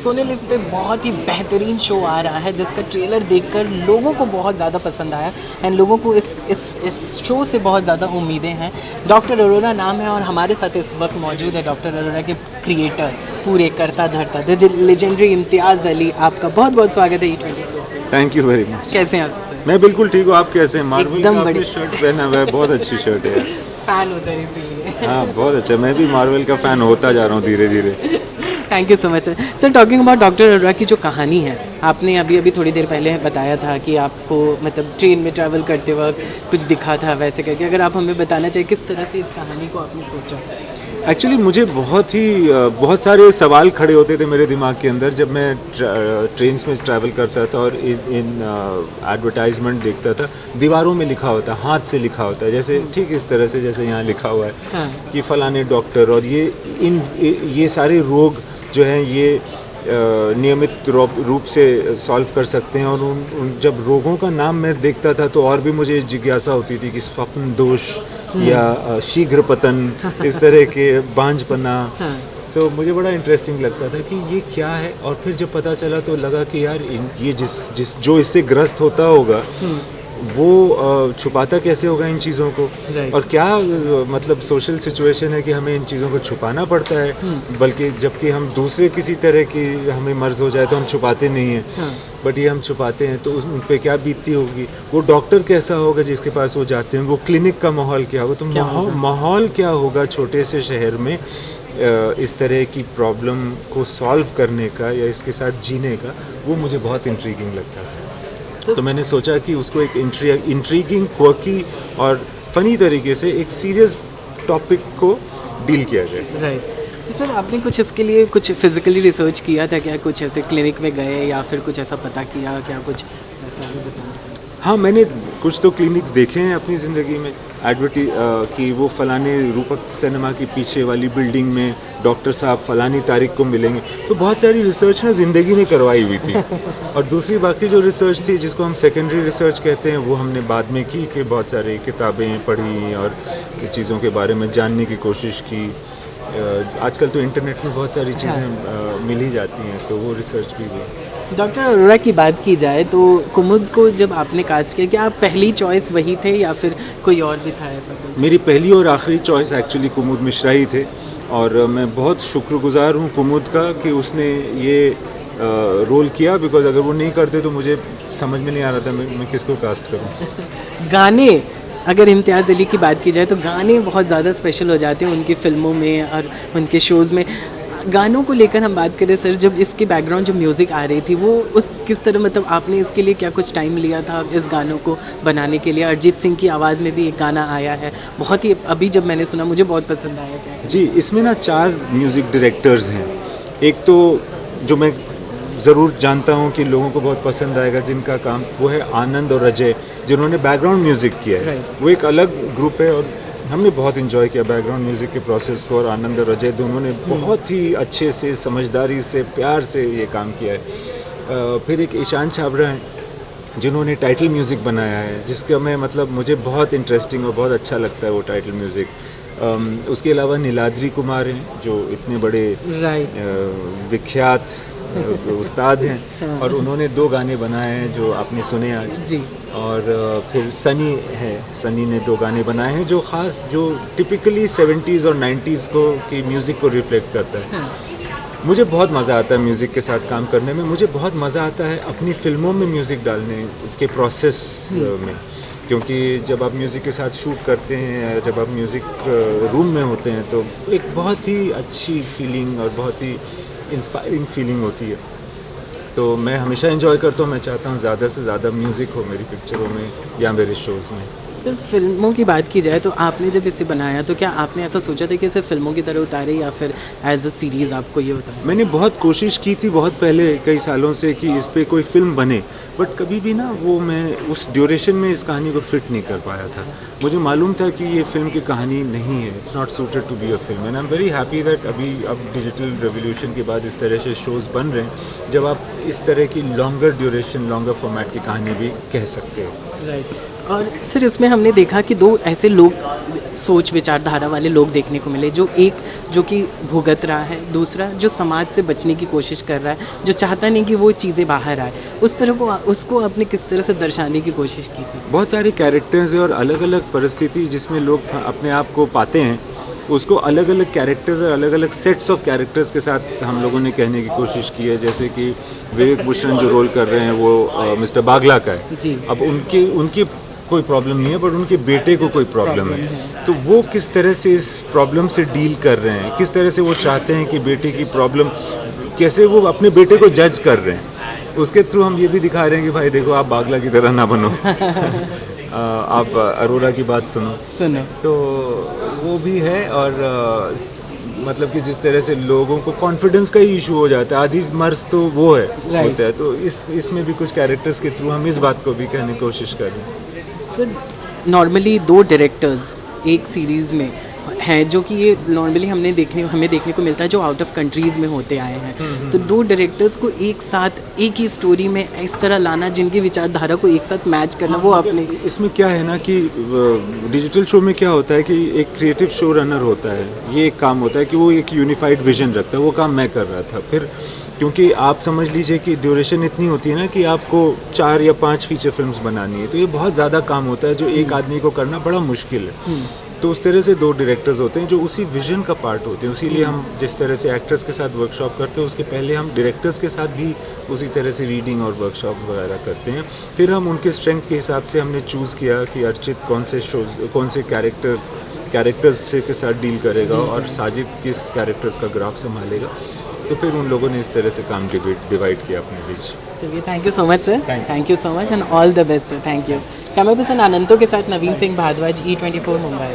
Soni live पे बहुत ही बेहतरीन शो आ रहा है जिसका ट्रेलर देखकर लोगों को बहुत ज़्यादा पसंद आया एंड लोगों को इस शो से बहुत ज़्यादा उम्मीदें हैं। डॉक्टर अरोड़ा नाम है और हमारे साथ इस वक्त मौजूद है डॉक्टर अरोड़ा के क्रिएटर, पूरे करता धरता द लेजेंडरी इम्तियाज़ अली। आपका बहुत बहुत स्वागत है E24। Thank you very much. कैसे हैं आप? मैं बिल्कुल ठीक हूँ, आप कैसे हैं? मार्वल एकदम का आपने बढ़िया। शर्ट पहना हुआ है, बहुत अच्छी शर्ट है। फ़ैन होता है इसीलिए। हाँ बहुत अच्छा, मैं भी मार्वल का फ़ैन होता जा रहा हूँ धीरे धीरे। Thank you so much sir. Sir talking about doctor Arora की जो कहानी है, आपने अभी थोड़ी देर पहले बताया था कि आपको मतलब ट्रेन में ट्रैवल करते वक्त कुछ दिखा था वैसे करके, अगर आप हमें बताना चाहिए किस तरह से इस कहानी को आपने सोचा? एक्चुअली मुझे बहुत सारे सवाल खड़े होते थे मेरे दिमाग के अंदर जब मैं ट्रेन्स में ट्रैवल करता था और इन एडवर्टाइजमेंट देखता था। दीवारों में लिखा होता है, हाथ से लिखा होता है, जैसे ठीक इस तरह से जैसे यहाँ लिखा हुआ है हाँ। कि फ़लाने डॉक्टर, और ये सारे रोग जो हैं ये नियमित रूप से सॉल्व कर सकते हैं। और उन जब रोगों का नाम मैं देखता था तो और भी मुझे जिज्ञासा होती थी कि स्वप्न दोष या शीघ्र पतन, इस तरह के बांझपना। तो मुझे बड़ा इंटरेस्टिंग लगता था कि ये क्या है। और फिर जब पता चला तो लगा कि यार ये जो इससे ग्रस्त होता होगा वो छुपाता कैसे होगा इन चीज़ों को, और क्या मतलब सोशल सिचुएशन है कि हमें इन चीज़ों को छुपाना पड़ता है, बल्कि जबकि हम दूसरे किसी तरह की हमें मर्ज हो जाए तो हम छुपाते नहीं हैं, बट ये हम छुपाते हैं। तो उन पे क्या बीतती होगी, वो डॉक्टर कैसा होगा जिसके पास वो जाते हैं, वो क्लिनिक का माहौल क्या होगा, तो माहौल क्या होगा छोटे से शहर में इस तरह की प्रॉब्लम को सॉल्व करने का या इसके साथ जीने का, वो मुझे बहुत इंट्रीगिंग लगता है। तो मैंने सोचा कि उसको एक इंट्रीगिंग, क्वर्की और फनी तरीके से एक सीरियस टॉपिक को डील किया जाए। राइट। तो सर आपने कुछ इसके लिए कुछ फिजिकली रिसर्च किया था क्या? कुछ ऐसे क्लिनिक में गए या फिर कुछ ऐसा पता किया क्या, कुछ ऐसा हमें बताना चाहिए? हाँ, मैंने कुछ तो क्लिनिक्स देखे हैं अपनी ज़िंदगी में, कि वो फ़लाने रूपक सिनेमा की पीछे वाली बिल्डिंग में डॉक्टर साहब फ़लानी तारीख को मिलेंगे। तो बहुत सारी रिसर्च ना ज़िंदगी ने करवाई हुई थी। और दूसरी बाकी जो रिसर्च थी जिसको हम सेकेंडरी रिसर्च कहते हैं, वो हमने बाद में की कि बहुत सारी किताबें पढ़ी और चीज़ों के बारे में जानने की कोशिश की। आजकल तो इंटरनेट में बहुत सारी चीज़ें मिल ही जाती हैं, तो वो रिसर्च भी हुई। डॉक्टर अरोड़ा की बात की जाए तो कुमुद को जब आपने कास्ट किया, क्या आप पहली चॉइस वही थे या फिर कोई और भी था ऐसा कुछ? मेरी पहली और आखिरी चॉइस एक्चुअली कुमुद मिश्रा ही थे, और मैं बहुत शुक्रगुजार हूँ कुमुद का कि उसने ये रोल किया, बिकॉज अगर वो नहीं करते तो मुझे समझ में नहीं आ रहा था मैं किसको कास्ट करूँ। गाने, अगर इम्तियाज़ अली की बात की जाए तो गाने बहुत ज़्यादा स्पेशल हो जाते हैं उनकी फ़िल्मों में और उनके शोज़ में। गानों को लेकर हम बात करें सर, जब इसकी बैकग्राउंड जो म्यूज़िक आ रही थी वो उस किस तरह, मतलब आपने इसके लिए क्या कुछ टाइम लिया था इस गानों को बनाने के लिए? अरिजीत सिंह की आवाज़ में भी एक गाना आया है, बहुत ही अभी जब मैंने सुना मुझे बहुत पसंद आया। क्या जी, इसमें ना 4 म्यूज़िक डायरेक्टर्स हैं। एक तो जो मैं ज़रूर जानता हूँ कि लोगों को बहुत पसंद आएगा, जिनका काम वो है आनंद और अजय, जिन्होंने बैकग्राउंड म्यूज़िक किया है। वो एक अलग ग्रुप है और हमने बहुत इन्जॉय किया बैकग्राउंड म्यूज़िक के प्रोसेस को। और आनंद और अजय दोनों ने बहुत ही अच्छे से, समझदारी से, प्यार से ये काम किया है। फिर एक ईशान छाबड़ा हैं जिन्होंने टाइटल म्यूज़िक बनाया है, जिसका मैं मतलब मुझे बहुत इंटरेस्टिंग और बहुत अच्छा लगता है वो टाइटल म्यूज़िक। उसके अलावा नीलाद्री कुमार हैं जो इतने बड़े विख्यात उस्ताद हैं, और उन्होंने 2 गाने बनाए हैं जो आपने सुने आज जी। और फिर सनी है, सनी ने 2 गाने बनाए हैं जो ख़ास, जो टिपिकली 70s और 90s को की म्यूज़िक को रिफ्लेक्ट करता है। मुझे बहुत मज़ा आता है म्यूज़िक के साथ काम करने में। मुझे बहुत मज़ा आता है अपनी फ़िल्मों में म्यूज़िक डालने के प्रोसेस में, क्योंकि जब आप म्यूज़िक के साथ शूट करते हैं, जब आप म्यूज़िक रूम में होते हैं, तो एक बहुत ही अच्छी फीलिंग और बहुत ही इंस्पायरिंग फीलिंग होती है। तो मैं हमेशा एंजॉय करता हूँ, मैं चाहता हूँ ज़्यादा से ज़्यादा म्यूज़िक हो मेरी पिक्चरों में या मेरे शोज़ में। सर फिल्मों की बात की जाए तो आपने जब इसे बनाया तो क्या आपने ऐसा सोचा था कि इसे फिल्मों की तरह उतारे या फिर एज अ सीरीज़ आपको ये बताया? मैंने बहुत कोशिश की थी बहुत पहले, कई सालों से, कि इस पे कोई फ़िल्म बने, बट कभी भी ना वो मैं उस ड्यूरेशन में इस कहानी को फिट नहीं कर पाया था। मुझे मालूम था कि ये फ़िल्म की कहानी नहीं है, it's not suited to be a film. And I am very happy that अब डिजिटल रेवोल्यूशन के बाद इस तरह से शोज़ बन रहे हैं जब आप इस तरह की लॉन्गर ड्यूरेशन, लॉन्गर फॉर्मेट की कहानी भी कह सकते हो। राइट। और सर इसमें हमने देखा कि 2 ऐसे लोग सोच विचारधारा वाले लोग देखने को मिले, जो कि भुगत रहा है, दूसरा जो समाज से बचने की कोशिश कर रहा है, जो चाहता नहीं कि वो चीज़ें बाहर आए, उस तरह को उसको आपने किस तरह से दर्शाने की कोशिश की थी? बहुत सारे कैरेक्टर्स हैं और अलग अलग परिस्थिति जिसमें लोग अपने आप को पाते हैं, उसको अलग अलग कैरेक्टर्स और अलग अलग सेट्स ऑफ कैरेक्टर्स के साथ हम लोगों ने कहने की कोशिश की है। जैसे कि विवेक भूषण जो रोल कर रहे हैं वो मिस्टर बागला का है जी। अब उनकी कोई प्रॉब्लम नहीं है, बट उनके बेटे को कोई प्रॉब्लम है। तो वो किस तरह से इस प्रॉब्लम से डील कर रहे हैं, किस तरह से वो चाहते हैं कि बेटे की प्रॉब्लम, कैसे वो अपने बेटे को जज कर रहे हैं, उसके थ्रू हम ये भी दिखा रहे हैं कि भाई देखो आप बागला की तरह ना बनो आप अरोरा की बात सुनो। तो वो भी है। और मतलब कि जिस तरह से लोगों को कॉन्फिडेंस का ही इशू हो जाता है, आधी मर्ज तो वो है होता है। तो इसमें भी कुछ कैरेक्टर्स के थ्रू हम इस बात को भी कहने की कोशिश कर रहे हैं। सर नॉर्मली 2 डायरेक्टर्स एक सीरीज़ में हैं, जो कि ये नॉर्मली हमें देखने को मिलता है जो आउट ऑफ कंट्रीज़ में होते आए हैं। तो 2 डायरेक्टर्स को एक साथ एक ही स्टोरी में इस तरह लाना, जिनकी विचारधारा को एक साथ मैच करना, वो आपने इसमें क्या है ना कि डिजिटल शो में क्या होता है कि एक क्रिएटिव शो रनर होता है, ये एक काम होता है कि वो एक यूनिफाइड विजन रखता है। वो काम मैं कर रहा था। फिर क्योंकि आप समझ लीजिए कि ड्यूरेशन इतनी होती है ना कि आपको 4 या 5 फीचर फिल्म्स बनानी है, तो ये बहुत ज़्यादा काम होता है जो एक आदमी को करना बड़ा मुश्किल है। तो उस तरह से 2 डायरेक्टर्स होते हैं जो उसी विजन का पार्ट होते हैं। इसीलिए हम जिस तरह से एक्टर्स के साथ वर्कशॉप करते हैं, उसके पहले हम डायरेक्टर्स के साथ भी उसी तरह से रीडिंग और वर्कशॉप वगैरह करते हैं। फिर हम उनके स्ट्रेंथ के हिसाब से हमने चूज़ किया कि अर्चित कौन से कैरेक्टर्स के साथ डील करेगा और साजिद किस कैरेक्टर्स का ग्राफ संभालेगा। तो फिर उन लोगों ने इस तरह से काम डिवाइड किया अपने बीच। चलिए, thank you so much sir, thank you so much and all the best sir, thank you. Camera person आनंदों के साथ नवीन सिंह भारद्वाज, E24 मुंबई।